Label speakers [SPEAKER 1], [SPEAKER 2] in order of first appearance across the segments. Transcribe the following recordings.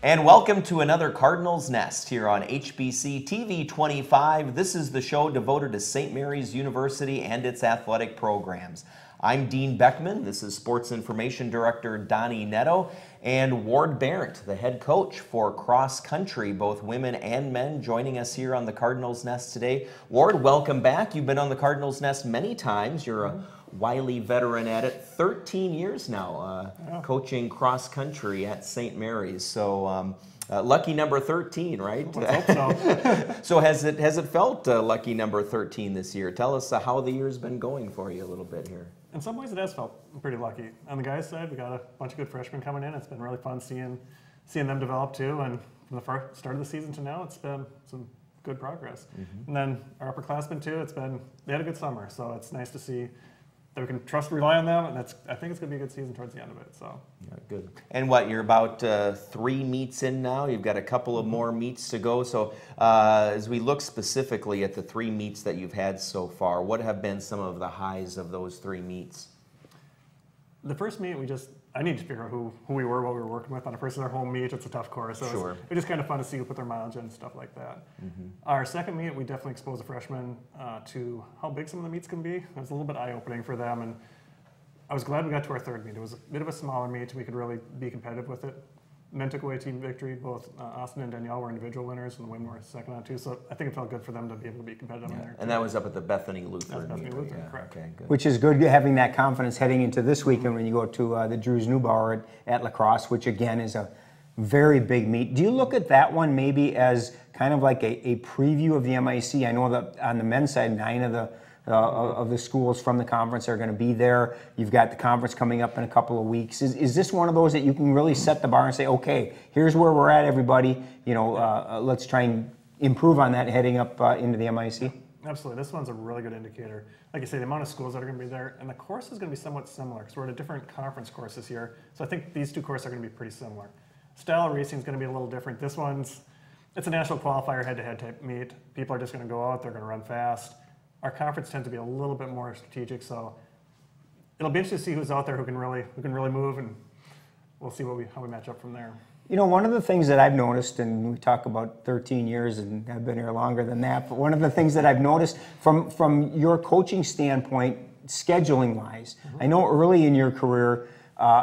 [SPEAKER 1] And welcome to another Cardinals Nest here on HBC TV 25. This is the show devoted to St. Mary's University and its athletic programs. I'm Dean Beckman. This is Sports Information Director Donny Nadeau, and Ward Berndt, the head coach for cross country, both women and men, joining us here on the Cardinals Nest today. Ward, welcome back. You've been on the Cardinals Nest many times. You're a wily veteran at it, 13 years now, coaching cross country at St. Mary's. So lucky number 13, right?
[SPEAKER 2] Let's hope so.
[SPEAKER 1] So has it felt lucky number 13 this year? Tell us how the year's been going for you a little bit here.
[SPEAKER 2] In some ways, it has felt pretty lucky. On the guys' side, we got a bunch of good freshmen coming in. It's been really fun seeing them develop too. And from the start of the season to now, it's been some good progress. And then our upperclassmen too. They had a good summer, so it's nice to see that we can rely on them, and I think it's going to be a good season towards the end of it. So
[SPEAKER 1] yeah, good. And what, you're about 3 meets in now? You've got a couple of more meets to go. So as we look specifically at the 3 meets that you've had so far, what have been some of the highs of those 3 meets?
[SPEAKER 2] The first meet, I need to figure out who we were, what we were working with. On the first of their home meet, it's a tough course. So
[SPEAKER 1] sure.
[SPEAKER 2] It's just kind of fun to see who put their mileage in and stuff like that. Our second meet, we definitely exposed the freshmen to how big some of the meets can be. It was a little bit eye-opening for them, and I was glad we got to our third meet. It was a bit of a smaller meet. We could really be competitive with it. Men took away team victory. Both Austin and Danielle were individual winners, and the women were second on 2. So I think it felt good for them to be able to be competitive in there.
[SPEAKER 1] And that was up at the Bethany Lutheran.
[SPEAKER 2] Bethany Lutheran, correct.
[SPEAKER 1] Okay, good.
[SPEAKER 3] Which is good, having that confidence heading into this weekend when you go to the Drews Neubauer at La Crosse, which again is a very big meet. Do you look at that one maybe as kind of like a preview of the MIC? I know that on the men's side, 9 of the schools from the conference are going to be there. You've got the conference coming up in a couple of weeks. Is this one of those that you can really set the bar and say, okay, here's where we're at, everybody. Let's try and improve on that heading up into the MIC?
[SPEAKER 2] Absolutely. This one's a really good indicator. Like you say, the amount of schools that are going to be there, and the course is going to be somewhat similar because we're at a different conference course this year. So I think these 2 courses are going to be pretty similar. Style of racing is going to be a little different. This it's a national qualifier head-to-head type meet. People are just going to go out, they're going to run fast. Our conference tends to be a little bit more strategic, so it'll be interesting to see who's out there who can really move, and we'll see how we match up from there.
[SPEAKER 3] You know, one of the things that I've noticed, and we talk about 13 years, and I've been here longer than that, but one of the things that I've noticed from your coaching standpoint, scheduling-wise, I know early in your career,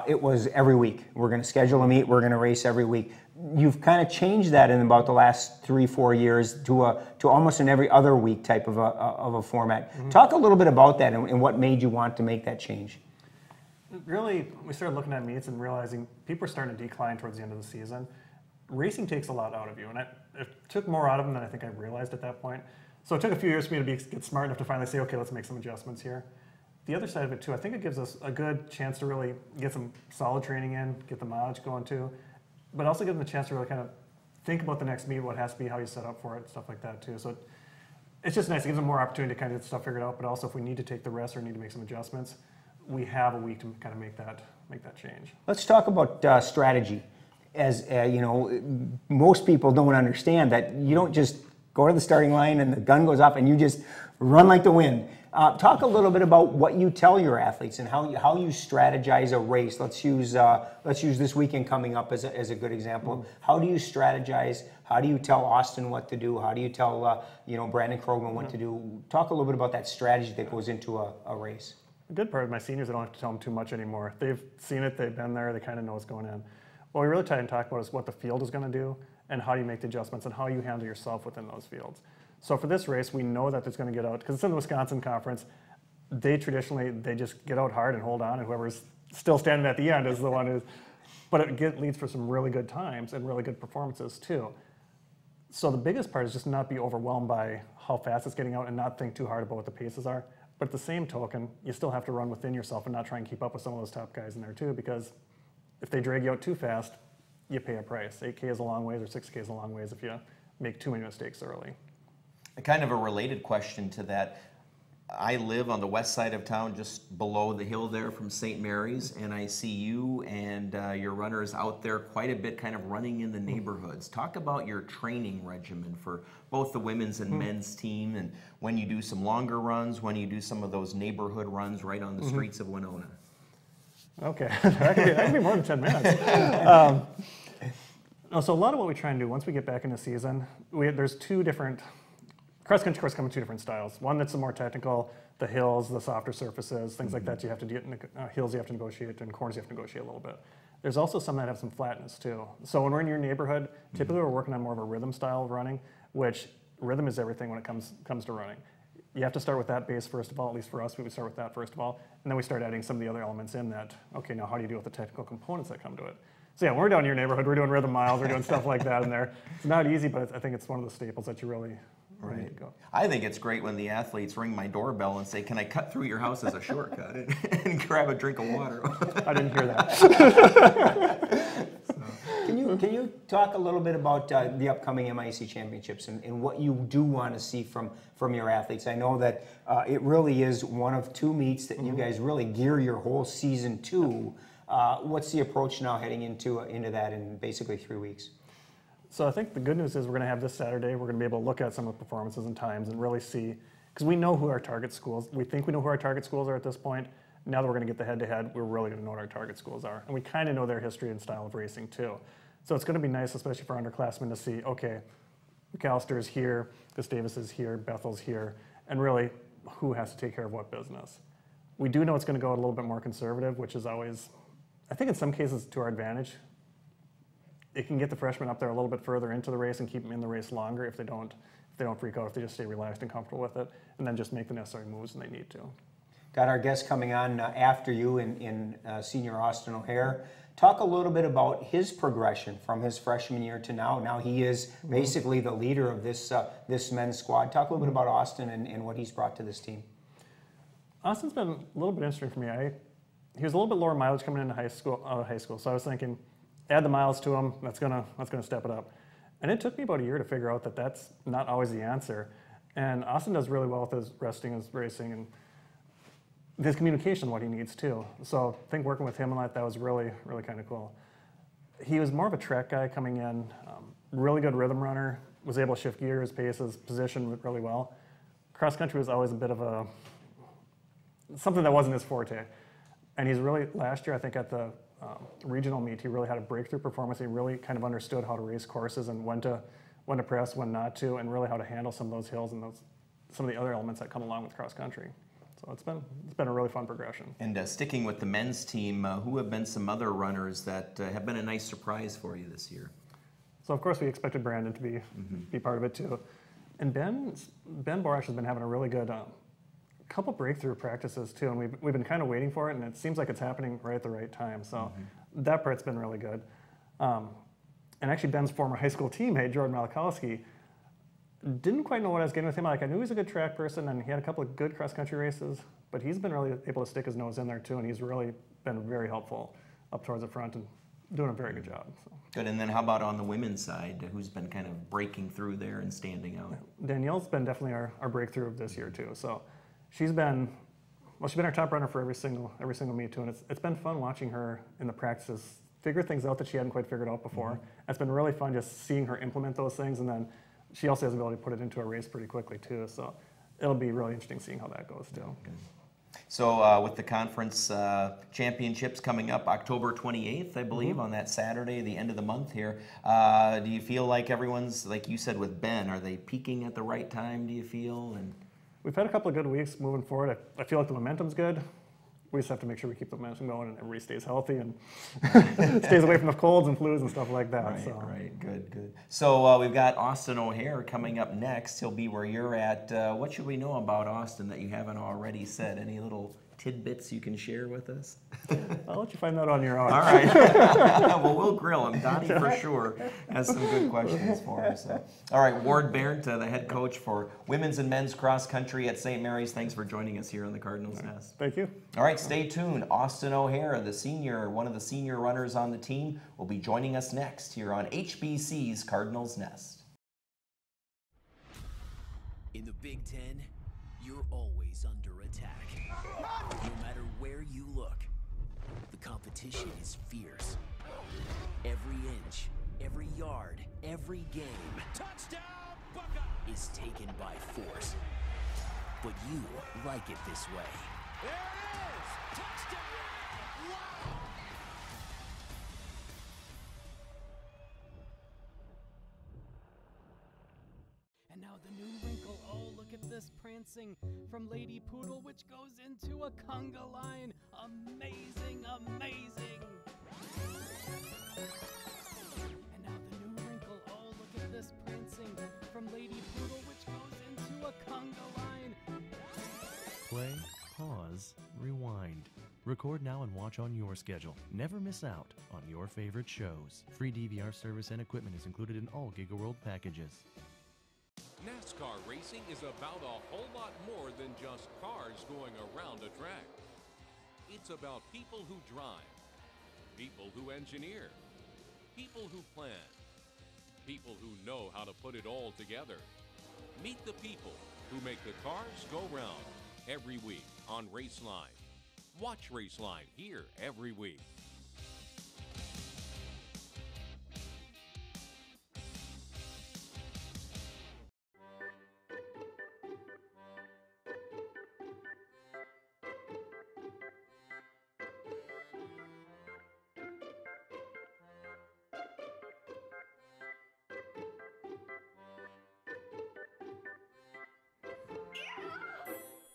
[SPEAKER 3] it was every week. We're going to schedule a meet, we're going to race every week. You've kind of changed that in about the last 3-4 years to almost an every other week type of a format. Talk a little bit about that and what made you want to make that change.
[SPEAKER 2] Really, we started looking at meets and realizing people are starting to decline towards the end of the season. Racing takes a lot out of you, and it took more out of them than I think I realized at that point. So it took a few years for me to get smart enough to finally say, okay, let's make some adjustments here. The other side of it too, I think it gives us a good chance to really get some solid training in, get the mileage going too, but also give them the chance to really kind of think about the next meet, what has to be, how you set up for it, stuff like that too. So it's just nice. It gives them more opportunity to kind of get stuff figured out, but also if we need to take the rest or need to make some adjustments, we have a week to kind of make that change.
[SPEAKER 3] Let's talk about strategy. As most people don't understand that you don't just go to the starting line and the gun goes off and you just run like the wind. Talk a little bit about what you tell your athletes and how you strategize a race. Let's use this weekend coming up as a good example. How do you strategize? How do you tell Austin what to do? How do you tell Brandon Krogman what to do? Talk a little bit about that strategy that goes into a race.
[SPEAKER 2] The good part of my seniors, I don't have to tell them too much anymore. They've seen it, they've been there, they kind of know what's going on. What we really try and talk about is what the field is going to do and how you make the adjustments and how you handle yourself within those fields. So for this race, we know that it's going to get out, because it's in the Wisconsin Conference, they just get out hard and hold on, and whoever's still standing at the end is the one who's, but it leads for some really good times and really good performances too. So the biggest part is just not be overwhelmed by how fast it's getting out and not think too hard about what the paces are. But at the same token, you still have to run within yourself and not try and keep up with some of those top guys in there too, because if they drag you out too fast, you pay a price. 8K is a long ways, or 6K is a long ways if you make too many mistakes early.
[SPEAKER 1] Kind of a related question to that. I live on the west side of town, just below the hill there from St. Mary's, and I see you and your runners out there quite a bit kind of running in the neighborhoods. Talk about your training regimen for both the women's and men's team, and when you do some longer runs, when you do some of those neighborhood runs right on the streets of Winona.
[SPEAKER 2] Okay, that could be more than 10 minutes. No, so a lot of what we try and do once we get back into season, there's two different cross-country courses come in two different styles. One that's the more technical, the hills, the softer surfaces, things like that. You have to get hills you have to negotiate, and corners you have to negotiate a little bit. There's also some that have some flatness too. So when we're in your neighborhood, typically we're working on more of a rhythm style of running, which rhythm is everything when it comes to running. You have to start with that base first of all, at least for us, we would start with that first of all, and then we start adding some of the other elements in that, okay, now how do you deal with the technical components that come to it? So yeah, when we're down in your neighborhood, we're doing rhythm miles, we're doing stuff like that in there. It's not easy, but I think it's one of the staples that you really need to go.
[SPEAKER 1] I think it's great when the athletes ring my doorbell and say, "Can I cut through your house as a shortcut and grab a drink of water?"
[SPEAKER 2] I didn't hear that.
[SPEAKER 3] Can you talk a little bit about the upcoming MIC championships and what you do want to see from your athletes? I know that it really is one of two meets that you guys really gear your whole season to. What's the approach now heading into that in basically 3 weeks?
[SPEAKER 2] So I think the good news is we're going to have this Saturday, we're going to be able to look at some of the performances and times and really see, because we know who our target schools, we think we know who our target schools are at this point. Now that we're going to get the head-to-head, we're really going to know what our target schools are. And we kind of know their history and style of racing too. So it's going to be nice, especially for underclassmen, to see, okay, McAllister is here, Gustavus is here, Bethel's here, and really who has to take care of what business. We do know it's going to go a little bit more conservative, which is always, I think in some cases to our advantage. It can get the freshmen up there a little bit further into the race and keep them in the race longer if they don't freak out, if they just stay relaxed and comfortable with it, and then just make the necessary moves when they need to.
[SPEAKER 3] Got our guest coming on after you in senior Austin O'Hare. Talk a little bit about his progression from his freshman year to now. Now he is basically the leader of this men's squad. Talk a little bit about Austin and what he's brought to this team.
[SPEAKER 2] Austin's been a little bit interesting for me. He was a little bit lower mileage coming into high school, so I was thinking, add the miles to him, that's gonna step it up. And it took me about a year to figure out that that's not always the answer. And Austin does really well with his resting, his racing, and his communication, what he needs too. So I think working with him on that was really, really kind of cool. He was more of a track guy coming in, really good rhythm runner, was able to shift gears, paces, position really well. Cross country was always a bit of something that wasn't his forte. And he's really, last year I think at the regional meet, he really had a breakthrough performance. He really kind of understood how to race courses and when to press, when not to, and really how to handle some of those hills and some of the other elements that come along with cross country. So it's been a really fun progression.
[SPEAKER 1] And sticking with the men's team, who have been some other runners that have been a nice surprise for you this year?
[SPEAKER 2] So of course we expected Brandon to be part of it too. And Ben Borash has been having a really good couple breakthrough practices too, and we've been kind of waiting for it, and it seems like it's happening right at the right time. So that part's been really good. And actually, Ben's former high school teammate Jordan Malakowski didn't quite know what I was getting with him. Like, I knew he was a good track person, and he had a couple of good cross country races, but he's been really able to stick his nose in there too, and he's really been very helpful up towards the front and doing a very good job. So.
[SPEAKER 1] Good. And then how about on the women's side? Who's been kind of breaking through there and standing out?
[SPEAKER 2] Danielle's been definitely our breakthrough of this year too. So. She's been our top runner for every single meet too, and it's been fun watching her in the practices figure things out that she hadn't quite figured out before. It's been really fun just seeing her implement those things, and then she also has the ability to put it into a race pretty quickly too. So it'll be really interesting seeing how that goes too.
[SPEAKER 1] Good. So with the conference championships coming up October 28th, I believe, on that Saturday, the end of the month here, do you feel like everyone's, like you said with Ben, are they peaking at the right time, do you feel? And
[SPEAKER 2] we've had a couple of good weeks moving forward. I feel like the momentum's good. We just have to make sure we keep the momentum going and everybody stays healthy and stays away from the colds and flus and stuff like that.
[SPEAKER 1] Right,
[SPEAKER 2] so.
[SPEAKER 1] Right, good. So we've got Austin O'Hare coming up next. He'll be where you're at. What should we know about Austin that you haven't already said? Any little tidbits you can share with us?
[SPEAKER 2] I'll let you find that on your own.
[SPEAKER 1] All right. Well, we'll grill him. Donny for sure has some good questions for us. So. All right, Ward Berndt, the head coach for women's and men's cross country at St. Mary's. Thanks for joining us here on the Cardinals Nest.
[SPEAKER 2] Thank you.
[SPEAKER 1] All right, stay tuned. Austin O'Hare, one of the senior runners on the team, will be joining us next here on HBC's Cardinals Nest.
[SPEAKER 4] In the Big Ten, you're always under attack. No matter where you look, the competition is fierce. Every inch, every yard, every game touchdown, Buckeye, is taken by force. But you like it this way. There it is! Touchdown! Wow!
[SPEAKER 5] prancing from Lady Poodle, which goes into a conga line. Amazing, amazing. And now the new wrinkle. Oh, look at this prancing from Lady Poodle, which goes into a conga line.
[SPEAKER 6] Play, pause, rewind. Record now and watch on your schedule. Never miss out on your favorite shows. Free DVR service and equipment is included in all GigaWorld packages.
[SPEAKER 7] NASCAR racing is about a whole lot more than just cars going around a track. It's about people who drive, people who engineer, people who plan, people who know how to put it all together. Meet the people who make the cars go round every week on Raceline. Watch Raceline here every week.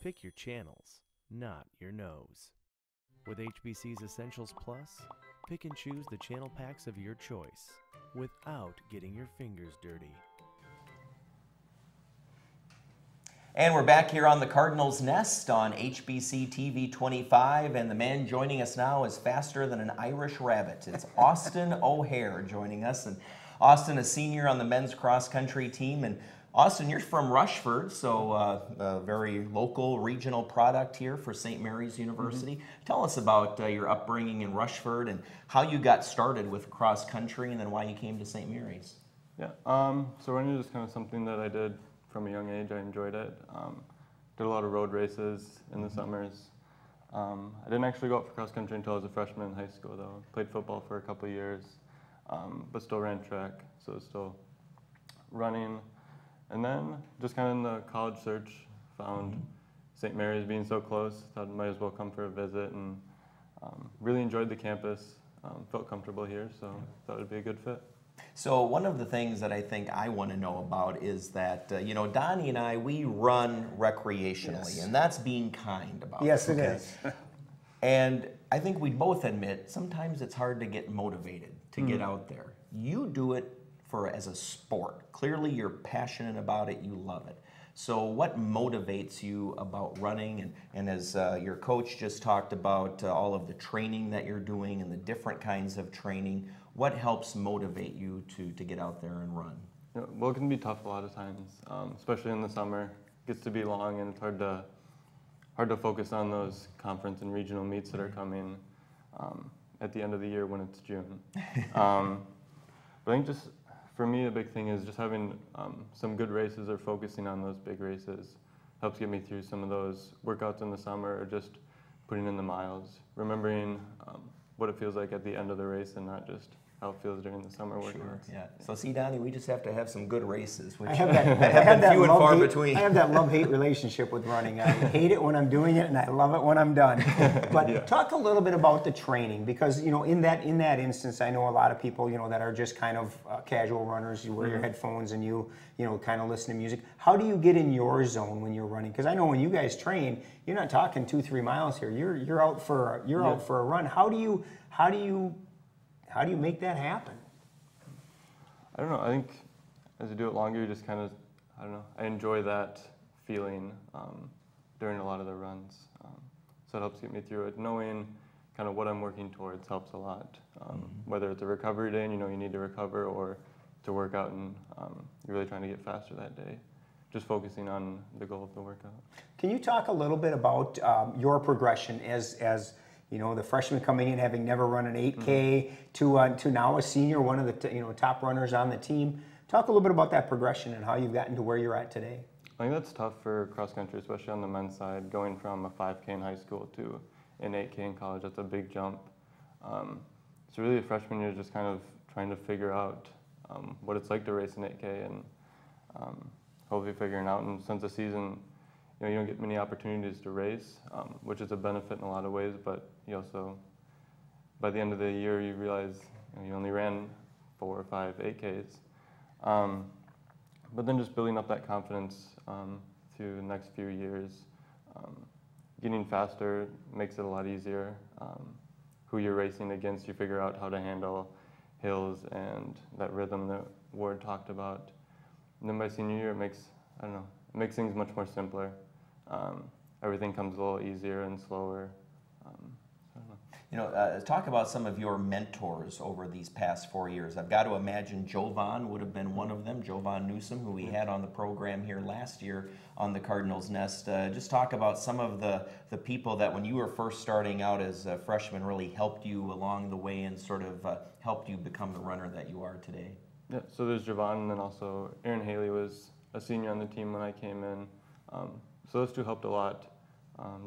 [SPEAKER 6] Pick your channels, not your nose. With HBC's Essentials Plus, pick and choose the channel packs of your choice without getting your fingers dirty.
[SPEAKER 1] And we're back here on the Cardinals Nest on HBC TV 25, and the man joining us now is faster than an Irish rabbit. It's Austin O'Hare joining us, and Austin, a senior on the men's cross-country team. And Austin, you're from Rushford, so a very local, regional product here for St. Mary's University. Tell us about your upbringing in Rushford and how you got started with cross-country and then why you came to St. Mary's.
[SPEAKER 8] Yeah, so running is kind of something that I did from a young age. I enjoyed it. Did a lot of road races in the summers. I didn't actually go out for cross-country until I was a freshman in high school, though. Played football for a couple of years, but still ran track, so still running. And then just kind of in the college search, found St. Mary's being so close, thought I might as well come for a visit, and really enjoyed the campus, felt comfortable here, so thought it would be a good fit.
[SPEAKER 1] So one of the things that I think I want to know about is that, you know, Donny and I, we run recreationally, and that's being kind about it.
[SPEAKER 3] Yes, it is.
[SPEAKER 1] And I think we both admit sometimes it's hard to get motivated to get out there. You do it as a sport. Clearly you're passionate about it, you love it. So what motivates you about running? And as your coach just talked about all of the training that you're doing and the different kinds of training, what helps motivate you to get out there and run?
[SPEAKER 8] You know, well, it can be tough a lot of times, especially in the summer. It gets to be long and it's hard to focus on those conference and regional meets that are coming at the end of the year when it's June. But I think just for me, a big thing is just having some good races or focusing on those big races helps get me through some of those workouts in the summer or just putting in the miles, remembering what it feels like at the end of the race and not just how it feels during the summer workouts.
[SPEAKER 1] Sure, yeah. So see, Donny, we just have to have some good races, which
[SPEAKER 3] I have that,
[SPEAKER 1] have been few and far between.
[SPEAKER 3] I have that love-hate relationship with running. I hate it when I'm doing it, and I love it when I'm done. But talk a little bit about the training, because you know, in that instance, I know a lot of people, you know, that are just kind of casual runners. You wear your headphones and you know, kind of listen to music. How do you get in your zone when you're running? Because I know when you guys train, you're not talking 2-3 miles here. You're out for out for a run. How do you make that happen?
[SPEAKER 8] I don't know. I think as you do it longer, you just kind of, I don't know. I enjoy that feeling during a lot of the runs. So it helps get me through it. Knowing kind of what I'm working towards helps a lot. Whether it's a recovery day and you know you need to recover, or to work out and you're really trying to get faster that day. Just focusing on the goal of the workout. Can
[SPEAKER 3] you talk a little bit about your progression as you know, the freshman coming in having never run an 8K to now a senior, one of the top runners on the team? Talk a little bit about that progression and how you've gotten to where you're at today.
[SPEAKER 8] I think that's tough for cross country, especially on the men's side. Going from a 5K in high school to an 8K in college, that's a big jump. So really, a freshman year is just kind of trying to figure out what it's like to race an 8K and hopefully figuring out. And since the season, you know, you don't get many opportunities to race, which is a benefit in a lot of ways, but you also, by the end of the year, you realize you only ran 4 or 5 8Ks. But then just building up that confidence to the next few years. Getting faster makes it a lot easier. Who you're racing against, you figure out how to handle hills and that rhythm that Ward talked about. And then by senior year, it makes, I don't know, it makes things much more simpler. Everything comes a little easier and slower. I don't know.
[SPEAKER 1] You know, talk about some of your mentors over these past 4 years. I've got to imagine Jovan would have been one of them, Jovan Newsom, who we had on the program here last year on the Cardinals Nest. Just talk about some of the people that when you were first starting out as a freshman really helped you along the way and sort of helped you become the runner that you are today.
[SPEAKER 8] Yeah, so there's Jovan, and then also Aaron Haley was a senior on the team when I came in. So those two helped a lot,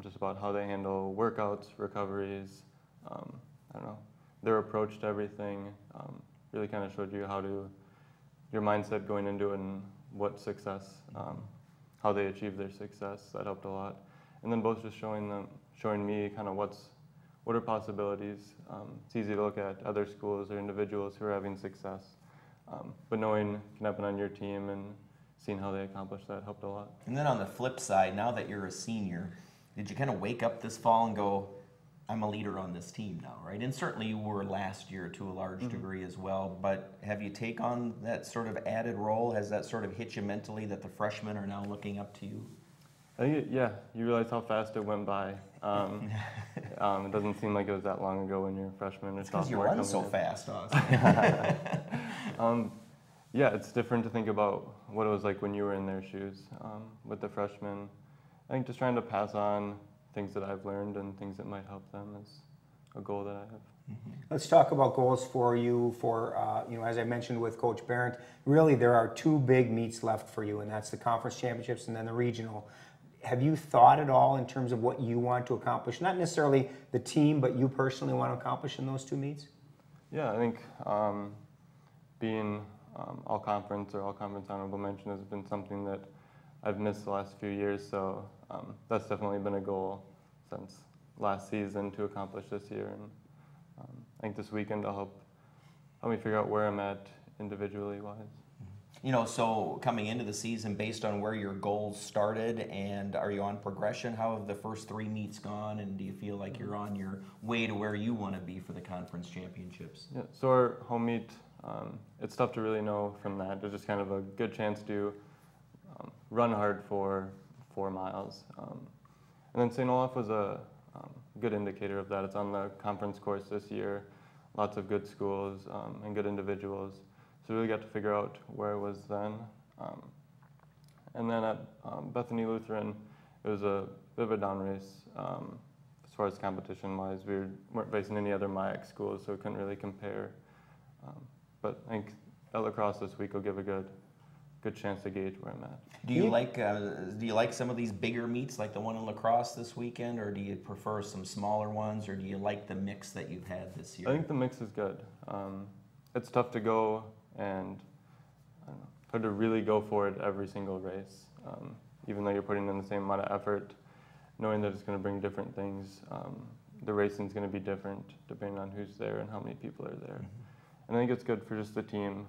[SPEAKER 8] just about how they handle workouts, recoveries, I don't know, their approach to everything. Really kind of showed you how to, your mindset going into it and what success, how they achieve their success. That helped a lot. And then both just showing me kind of what are possibilities. It's easy to look at other schools or individuals who are having success, but knowing can happen on your team and seeing how they accomplish that helped a lot.
[SPEAKER 1] And then on the flip side, now that you're a senior, did you kind of wake up this fall and go, I'm a leader on this team now, right? And certainly you were last year to a large degree as well, but have you take on that sort of added role? Has that sort of hit you mentally that the freshmen are now looking up to you?
[SPEAKER 8] I think, yeah, you realize how fast it went by. It doesn't seem like it was that long ago when you're a freshman or sophomore.
[SPEAKER 1] Because you run so fast, Austin.
[SPEAKER 8] Yeah, it's different to think about what it was like when you were in their shoes with the freshmen. I think just trying to pass on things that I've learned and things that might help them is a goal that I have.
[SPEAKER 3] Let's talk about goals for you. As I mentioned with Coach Berndt, really there are two big meets left for you, and that's the conference championships and then the regional. Have you thought at all in terms of what you want to accomplish? Not necessarily the team, but you personally want to accomplish in those two meets?
[SPEAKER 8] Yeah, I think being all conference or all conference honorable mention has been something that I've missed the last few years, so that's definitely been a goal since last season to accomplish this year. And I think this weekend will help me figure out where I'm at individually wise.
[SPEAKER 1] You know, so coming into the season, based on where your goals started, and are you on progression? How have the first three meets gone, and do you feel like you're on your way to where you want to be for the conference championships?
[SPEAKER 8] Yeah, so our home meet, it's tough to really know from that. There's just kind of a good chance to run hard for 4 miles. And then St. Olaf was a good indicator of that. It's on the conference course this year, lots of good schools and good individuals. So we really got to figure out where I was then. And then at Bethany Lutheran, it was a bit of a down race as far as competition-wise. We weren't facing any other MIAC schools, so we couldn't really compare. But I think at lacrosse this week will give a good chance to gauge where I'm at.
[SPEAKER 1] Do you like some of these bigger meets, like the one in lacrosse this weekend, or do you prefer some smaller ones, or do you like the mix that you've had this year?
[SPEAKER 8] I think the mix is good. It's tough to go and hard to really go for it every single race, even though you're putting in the same amount of effort, knowing that it's going to bring different things. The racing is going to be different depending on who's there and how many people are there. And I think it's good for just the team.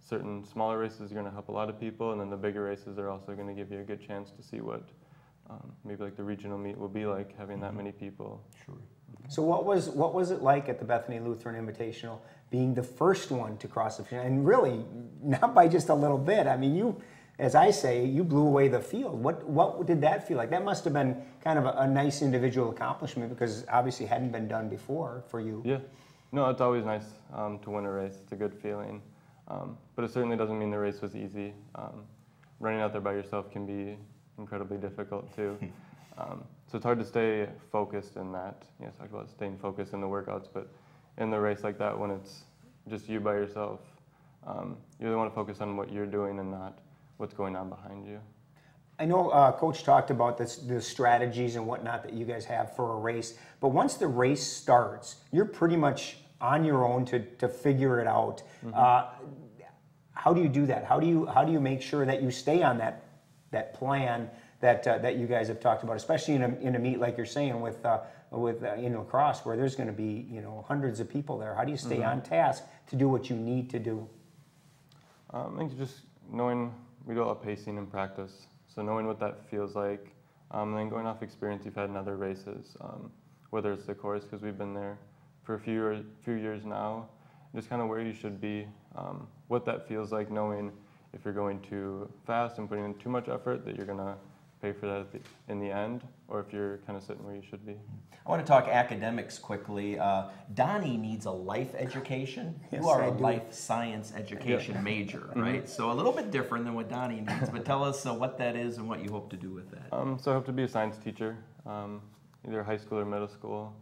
[SPEAKER 8] Certain smaller races are going to help a lot of people, and then the bigger races are also going to give you a good chance to see what maybe like the regional meet will be like, having that many people.
[SPEAKER 1] Sure.
[SPEAKER 3] So what was it like at the Bethany Lutheran Invitational, being the first one to cross the finish, and really not by just a little bit? I mean, you, as I say, you blew away the field. What did that feel like? That must have been kind of a nice individual accomplishment, because obviously it hadn't been done before for you.
[SPEAKER 8] Yeah, no, it's always nice to win a race. It's a good feeling, but it certainly doesn't mean the race was easy. Running out there by yourself can be incredibly difficult too. So it's hard to stay focused in that. You know, I talked about staying focused in the workouts, but in the race like that, when it's just you by yourself, you really want to focus on what you're doing and not what's going on behind you.
[SPEAKER 3] I know Coach talked about the strategies and whatnot that you guys have for a race, but once the race starts, you're pretty much on your own to figure it out. How do you do that? How do you make sure that you stay on that plan that you guys have talked about, especially in a meet like you're saying with in lacrosse, where there's going to be hundreds of people there? How do you stay on task to do what you need to do?
[SPEAKER 8] I think just knowing we do a lot of pacing in practice, So knowing what that feels like, and then going off experience you've had in other races, whether it's the course, because we've been there for a few years now, just kind of where you should be, what that feels like, knowing if you're going too fast and putting in too much effort that you're going to pay for that in the end, or if you're kind of sitting where you should be.
[SPEAKER 1] I want to talk academics quickly. Donny needs a life education.
[SPEAKER 3] Yes,
[SPEAKER 1] You are
[SPEAKER 3] I
[SPEAKER 1] a
[SPEAKER 3] do.
[SPEAKER 1] life science education major, right? So a little bit different than what Donny needs, but tell us what that is and what you hope to do with that.
[SPEAKER 8] So I hope to be a science teacher, either high school or middle school.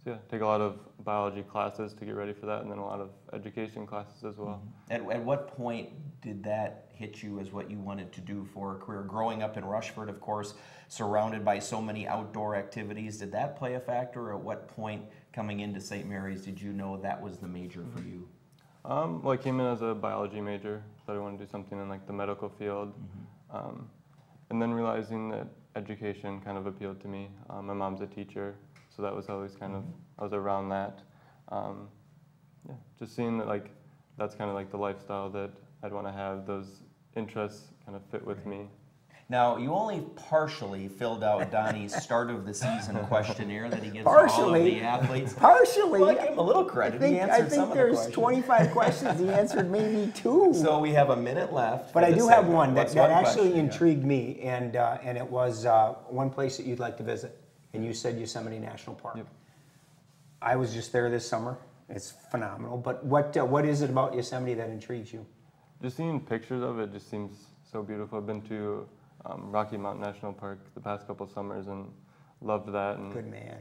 [SPEAKER 8] So yeah, take a lot of biology classes to get ready for that, and then a lot of education classes as well.
[SPEAKER 1] At what point did that hit you as what you wanted to do for a career? Growing up in Rushford, of course, surrounded by so many outdoor activities, did that play a factor? Or at what point coming into St. Mary's did you know that was the major for you?
[SPEAKER 8] Well, I came in as a biology major, thought I wanted to do something in like the medical field, and then realizing that education kind of appealed to me. My mom's a teacher, so that was always kind of, I was around that. Yeah, just seeing that like, that's kind of like the lifestyle that I'd want to have, those interests kind of fit with me.
[SPEAKER 1] Now, you only partially filled out Donny's start of the season questionnaire that he gives to all of the athletes.
[SPEAKER 3] Partially.
[SPEAKER 1] Well, I give him a little credit. He answered
[SPEAKER 3] I
[SPEAKER 1] some
[SPEAKER 3] think
[SPEAKER 1] of the
[SPEAKER 3] there's
[SPEAKER 1] questions.
[SPEAKER 3] 25 questions. He answered maybe 2.
[SPEAKER 1] So we have a minute left.
[SPEAKER 3] But
[SPEAKER 1] for
[SPEAKER 3] I
[SPEAKER 1] this
[SPEAKER 3] do have
[SPEAKER 1] segment.
[SPEAKER 3] one that
[SPEAKER 1] What's one
[SPEAKER 3] actually
[SPEAKER 1] question?
[SPEAKER 3] intrigued me, and it was one place that you'd like to visit, and you said Yosemite National Park.
[SPEAKER 8] Yep.
[SPEAKER 3] I was just there this summer. It's phenomenal. But what is it about Yosemite that intrigues you?
[SPEAKER 8] Just seeing pictures of it just seems so beautiful. I've been to Rocky Mountain National Park the past couple of summers and loved that. And
[SPEAKER 3] Good man.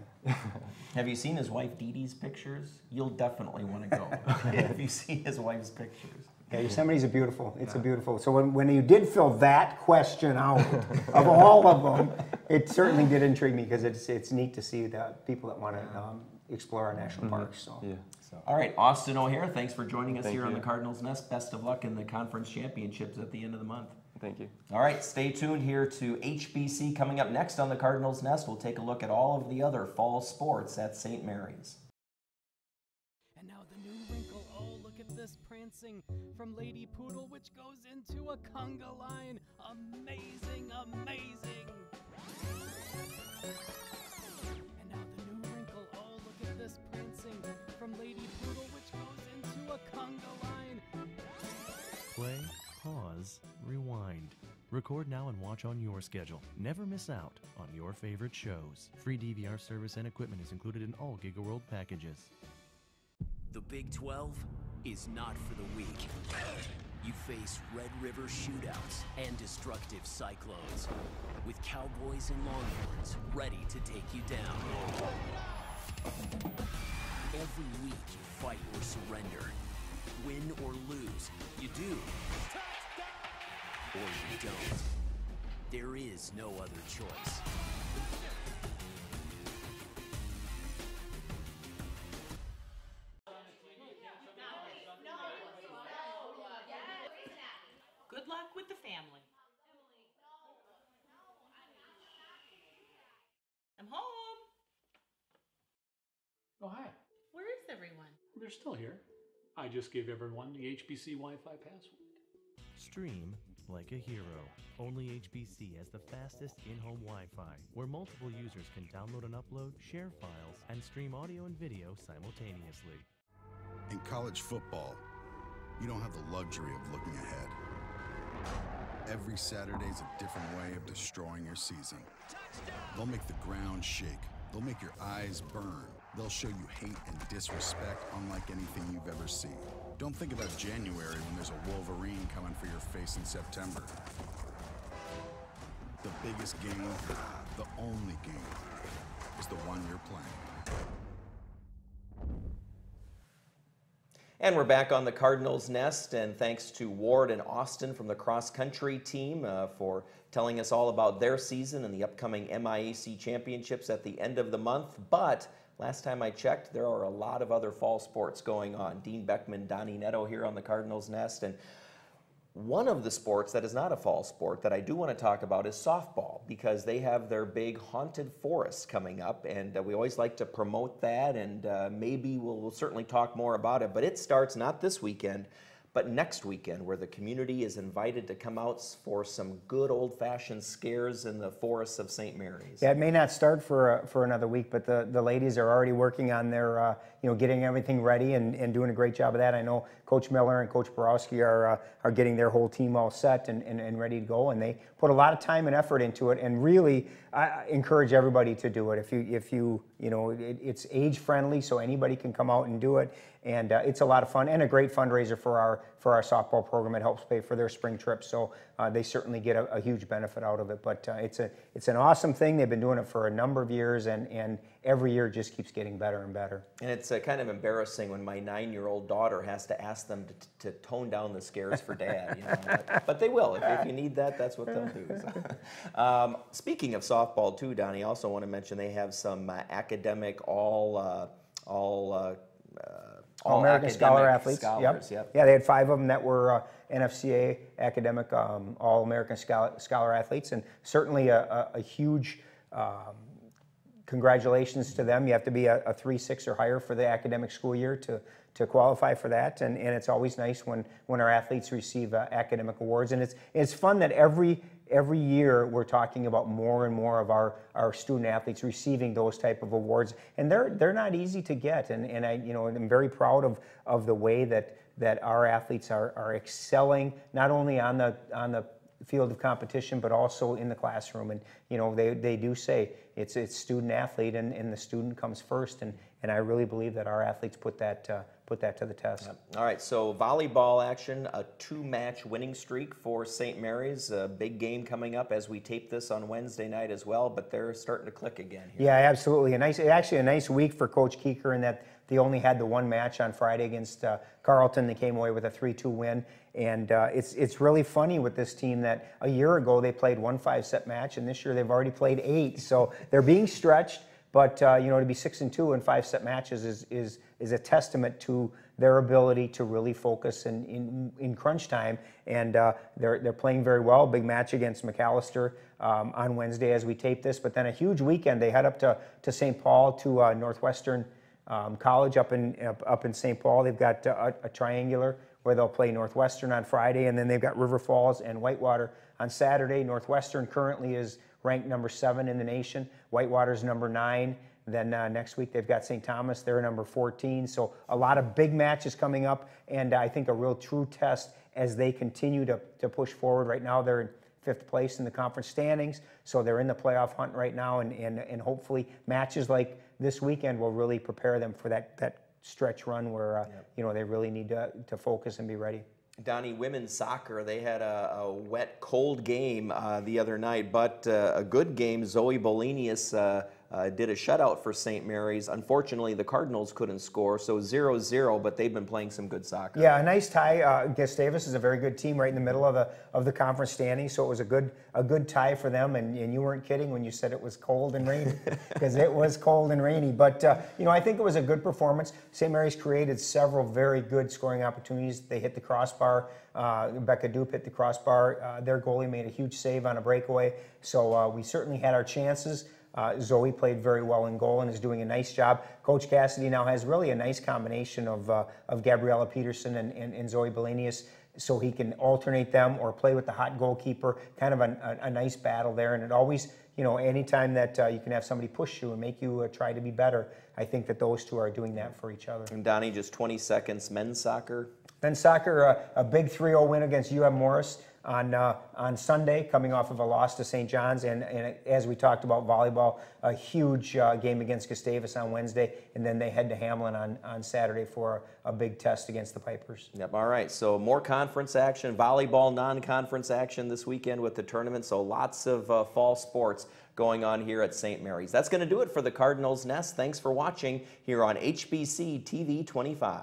[SPEAKER 1] Have you seen his wife Dee Dee's pictures? You'll definitely want to go if you see his wife's pictures.
[SPEAKER 3] Yeah, Yosemite's a beautiful. It's a beautiful. So when you did fill that question out of all of them, it certainly did intrigue me because it's neat to see the people that want to explore our national parks. So.
[SPEAKER 8] yeah.
[SPEAKER 1] All right, Austin O'Hare, thanks for joining us
[SPEAKER 8] Thank
[SPEAKER 1] here on
[SPEAKER 8] you.
[SPEAKER 1] the Cardinals Nest. Best of luck in the conference championships at the end of the month.
[SPEAKER 8] Thank you.
[SPEAKER 1] All right, stay tuned here to HBC. Coming up next on the Cardinals Nest, we'll take a look at all of the other fall sports at St. Mary's.
[SPEAKER 5] And now the new wrinkle, oh look at this prancing from Lady Poodle, which goes into a conga line. Amazing, amazing. And now the new wrinkle, oh look at this prancing from Lady Poodle, which goes into a conga line.
[SPEAKER 6] Play, pause, rewind. Record now and watch on your schedule. Never miss out on your favorite shows. Free DVR service and equipment is included in all GigaWorld packages.
[SPEAKER 4] The Big 12 is not for the weak. You face Red River shootouts and destructive cyclones, with Cowboys and Longhorns ready to take you down. Every week you fight or surrender. Win or lose, you do. Or you don't. There is no other choice.
[SPEAKER 9] Good luck with the family. I'm home.
[SPEAKER 10] Oh, hi.
[SPEAKER 9] Where is everyone?
[SPEAKER 10] They're still here. I just gave everyone the HBC Wi-Fi password.
[SPEAKER 6] Stream like a hero. Only HBC has the fastest in-home Wi-Fi, where multiple users can download and upload, share files, and stream audio and video simultaneously.
[SPEAKER 11] In college football, you don't have the luxury of looking ahead. Every Saturday's a different way of destroying your season. They'll make the ground shake. They'll make your eyes burn. They'll show you hate and disrespect unlike anything you've ever seen. Don't think about January when there's a Wolverine coming for your face in September. The biggest game, the only game, is the one you're playing.
[SPEAKER 1] And we're back on the Cardinals Nest, and thanks to Ward and Austin from the cross-country team for telling us all about their season and the upcoming MIAC championships at the end of the month. But last time I checked, there are a lot of other fall sports going on. Dean Beckman, Donny Nadeau here on the Cardinals Nest, and one of the sports that is not a fall sport that I do want to talk about is softball, because they have their big Haunted Forest coming up, and we always like to promote that, and maybe we'll certainly talk more about it. But it starts not this weekend, but next weekend, where the community is invited to come out for some good old-fashioned scares in the forests of St. Mary's.
[SPEAKER 3] Yeah, it may not start for another week, but the ladies are already working on their, getting everything ready and doing a great job of that. I know Coach Miller and Coach Borowski are getting their whole team all set and ready to go, and they put a lot of time and effort into it. And really, I encourage everybody to do it. It's age friendly, so anybody can come out and do it. And it's a lot of fun and a great fundraiser for our softball program. It helps pay for their spring trip, so they certainly get a huge benefit out of it. But it's an awesome thing. They've been doing it for a number of years, and every year just keeps getting better and better.
[SPEAKER 1] And it's kind of embarrassing when my 9-year-old daughter has to ask them to tone down the scares for Dad. But they will. If you need that, that's what they'll do. So. Speaking of softball too, Donnie, I also want to mention they have some academic
[SPEAKER 3] All-American Scholar athletes.
[SPEAKER 1] Scholars,
[SPEAKER 3] yep. Yeah, they had 5 of them that were NFCA academic All-American Scholar athletes, and certainly a huge congratulations to them. You have to be a 3.6 or higher for the academic school year to qualify for that, and it's always nice when our athletes receive academic awards. And it's fun that every year we're talking about more and more of our student athletes receiving those type of awards, and they're not easy to get. And I'm very proud of the way that our athletes are excelling, not only on the field of competition, but also in the classroom. And they do say it's student athlete, and the student comes first. And I really believe that our athletes put that to the test.
[SPEAKER 1] Yep. All right, so volleyball action, a 2-match winning streak for St. Mary's. A big game coming up as we tape this on Wednesday night as well, but they're starting to click again here.
[SPEAKER 3] Yeah, absolutely. Actually a nice week for Coach Keeker in that they only had the 1 match on Friday against Carleton. They came away with a 3-2 win. And it's really funny with this team that a year ago they played 1 5-set match, and this year they've already played 8. So they're being stretched. But to be 6-2 in 5-set matches is a testament to their ability to really focus in crunch time. And they're playing very well. Big match against McAllister on Wednesday as we tape this. But then a huge weekend. They head up to St. Paul to Northwestern College up in St. Paul. They've got a triangular where they'll play Northwestern on Friday, and then they've got River Falls and Whitewater on Saturday. Northwestern currently is ranked number 7 in the nation. Whitewater's number 9. Then next week they've got St. Thomas. They're number 14. So a lot of big matches coming up, and I think a real true test as they continue to push forward. Right now they're in 5th place in the conference standings, so they're in the playoff hunt right now, and hopefully matches like this weekend will really prepare them for that stretch run where they really need to focus and be ready.
[SPEAKER 1] Donnie, women's soccer, they had a wet, cold game the other night, but a good game. Zoe Bolenius did a shutout for St. Mary's. Unfortunately, the Cardinals couldn't score, so 0-0, but they've been playing some good soccer.
[SPEAKER 3] Yeah, a nice tie. Gustavus is a very good team right in the middle of the conference standings, so it was a good tie for them, and you weren't kidding when you said it was cold and rainy, because it was cold and rainy. But, I think it was a good performance. St. Mary's created several very good scoring opportunities. They hit the crossbar. Becca Dupe hit the crossbar. Their goalie made a huge save on a breakaway, so we certainly had our chances. Zoe played very well in goal and is doing a nice job. Coach Cassidy now has really a nice combination of Gabriella Peterson and Zoe Bolenius, so he can alternate them or play with the hot goalkeeper. Kind of a nice battle there, and it always, anytime that you can have somebody push you and make you try to be better, I think that those two are doing that for each other.
[SPEAKER 1] And Donnie, just 20 seconds, men's soccer.
[SPEAKER 3] Men's soccer, a big 3-0 win against UM Morris on Sunday, coming off of a loss to St. John's, and as we talked about volleyball, a huge game against Gustavus on Wednesday, and then they head to Hamlin on Saturday for a big test against the Pipers.
[SPEAKER 1] Yep, all right, so more conference action, volleyball non-conference action this weekend with the tournament, so lots of fall sports going on here at St. Mary's. That's going to do it for the Cardinals Nest. Thanks for watching here on HBC TV 25.